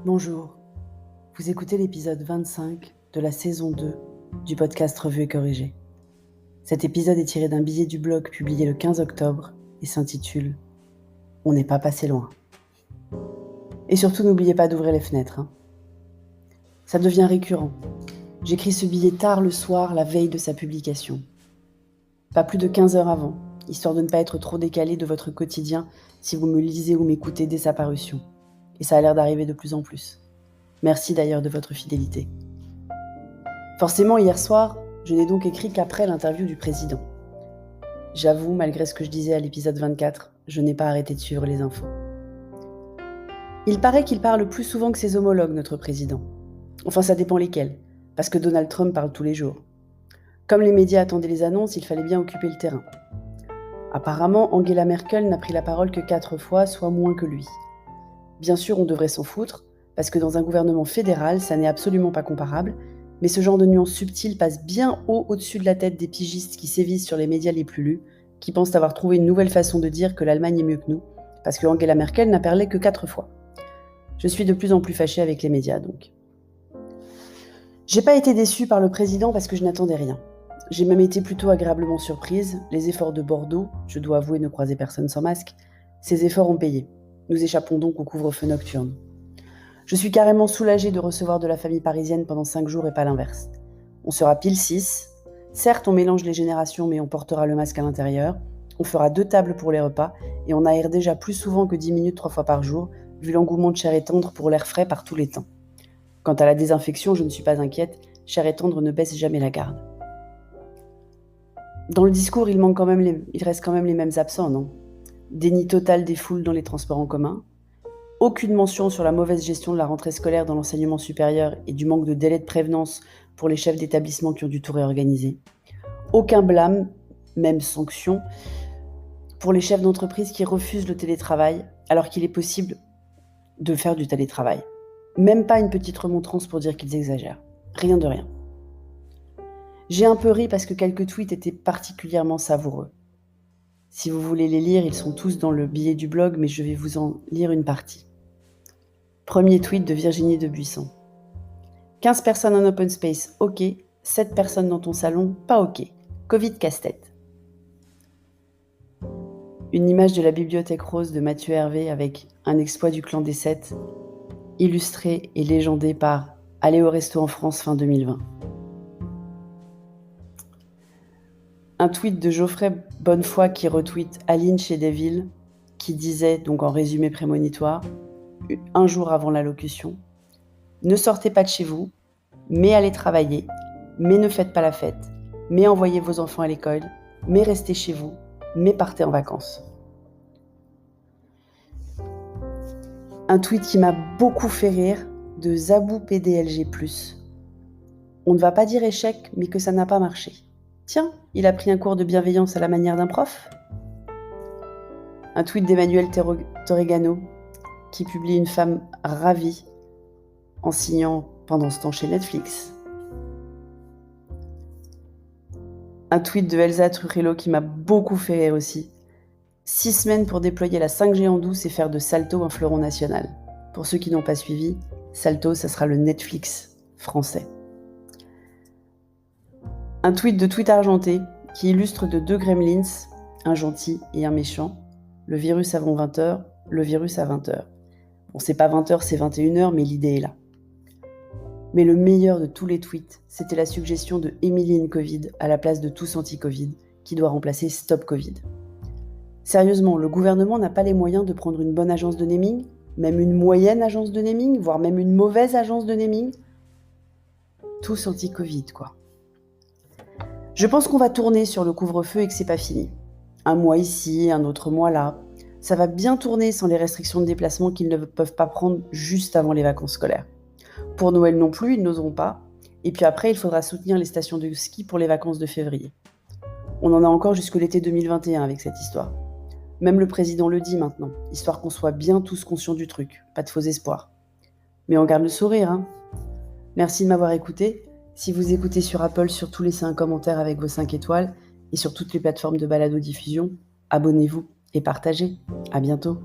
Bonjour, vous écoutez l'épisode 25 de la saison 2 du podcast Revue et Corrigée. Cet épisode est tiré d'un billet du blog publié le 15 octobre et s'intitule « On n'est pas passé loin ». Et surtout, n'oubliez pas d'ouvrir les fenêtres. Ça devient récurrent. J'écris ce billet tard le soir, la veille de sa publication. Pas plus de 15 heures avant, histoire de ne pas être trop décalé de votre quotidien si vous me lisez ou m'écoutez dès sa parution. Et ça a l'air d'arriver de plus en plus. Merci d'ailleurs de votre fidélité. Forcément, hier soir, je n'ai donc écrit qu'après l'interview du président. J'avoue, malgré ce que je disais à l'épisode 24, je n'ai pas arrêté de suivre les infos. Il paraît qu'il parle plus souvent que ses homologues, notre président. Enfin, ça dépend lesquels, parce que Donald Trump parle tous les jours. Comme les médias attendaient les annonces, il fallait bien occuper le terrain. Apparemment, Angela Merkel n'a pris la parole que 4 fois, soit moins que lui. Bien sûr, on devrait s'en foutre, parce que dans un gouvernement fédéral, ça n'est absolument pas comparable, mais ce genre de nuances subtiles passe bien haut au-dessus de la tête des pigistes qui sévissent sur les médias les plus lus, qui pensent avoir trouvé une nouvelle façon de dire que l'Allemagne est mieux que nous, parce que Angela Merkel n'a parlé que 4 fois. Je suis de plus en plus fâchée avec les médias, donc. J'ai pas été déçue par le président parce que je n'attendais rien. J'ai même été plutôt agréablement surprise. Les efforts de Bordeaux, je dois avouer ne croiser personne sans masque, ces efforts ont payé. Nous échappons donc au couvre-feu nocturne. Je suis carrément soulagée de recevoir de la famille parisienne pendant 5 jours et pas l'inverse. On sera pile 6. Certes, on mélange les générations, mais on portera le masque à l'intérieur. On fera 2 tables pour les repas et on aère déjà plus souvent que 10 minutes 3 fois par jour, vu l'engouement de Chair et Tendre pour l'air frais par tous les temps. Quant à la désinfection, je ne suis pas inquiète. Chair et Tendre ne baisse jamais la garde. Dans le discours, il reste quand même les mêmes absents, non ? Déni total des foules dans les transports en commun. Aucune mention sur la mauvaise gestion de la rentrée scolaire dans l'enseignement supérieur et du manque de délai de prévenance pour les chefs d'établissement qui ont dû tout réorganiser. Aucun blâme, même sanction, pour les chefs d'entreprise qui refusent le télétravail alors qu'il est possible de faire du télétravail. Même pas une petite remontrance pour dire qu'ils exagèrent. Rien de rien. J'ai un peu ri parce que quelques tweets étaient particulièrement savoureux. Si vous voulez les lire, ils sont tous dans le billet du blog, mais je vais vous en lire une partie. Premier tweet de Virginie de Buisson. 15 personnes en open space, ok. 7 personnes dans ton salon, pas ok. Covid casse-tête. Une image de la bibliothèque rose de Mathieu Hervé avec un exploit du clan des 7, illustré et légendé par Aller au resto en France fin 2020. Un tweet de Geoffrey Bonnefoy qui retweet Aline chez Deville, qui disait, donc en résumé prémonitoire, un jour avant l'allocution, « Ne sortez pas de chez vous, mais allez travailler, mais ne faites pas la fête, mais envoyez vos enfants à l'école, mais restez chez vous, mais partez en vacances. » Un tweet qui m'a beaucoup fait rire de Zabou PDLG+. On ne va pas dire échec, mais que ça n'a pas marché. Tiens, il a pris un cours de bienveillance à la manière d'un prof. Un tweet d'Emmanuel Torregano qui publie une femme ravie en signant pendant ce temps chez Netflix. Un tweet de Elsa Trujillo qui m'a beaucoup fait rire aussi. 6 semaines pour déployer la 5G en douce et faire de Salto un fleuron national. Pour ceux qui n'ont pas suivi, Salto, ça sera le Netflix français. Un tweet de Tweet Argenté qui illustre de 2 gremlins, un gentil et un méchant, le virus avant 20h, le virus à 20h. Bon, c'est pas 20h, c'est 21h, mais l'idée est là. Mais le meilleur de tous les tweets, c'était la suggestion de Emeline Covid à la place de Tous Anti-Covid, qui doit remplacer Stop Covid. Sérieusement, le gouvernement n'a pas les moyens de prendre une bonne agence de naming, même une moyenne agence de naming, voire même une mauvaise agence de naming. Tous Anti-Covid, quoi. Je pense qu'on va tourner sur le couvre-feu et que c'est pas fini. Un mois ici, un autre mois là. Ça va bien tourner sans les restrictions de déplacement qu'ils ne peuvent pas prendre juste avant les vacances scolaires. Pour Noël non plus, ils n'oseront pas. Et puis après, il faudra soutenir les stations de ski pour les vacances de février. On en a encore jusque l'été 2021 avec cette histoire. Même le président le dit maintenant, histoire qu'on soit bien tous conscients du truc. Pas de faux espoirs. Mais on garde le sourire, hein. Merci de m'avoir écouté. Si vous écoutez sur Apple, surtout laissez un commentaire avec vos 5 étoiles et sur toutes les plateformes de balado-diffusion, abonnez-vous et partagez. À bientôt.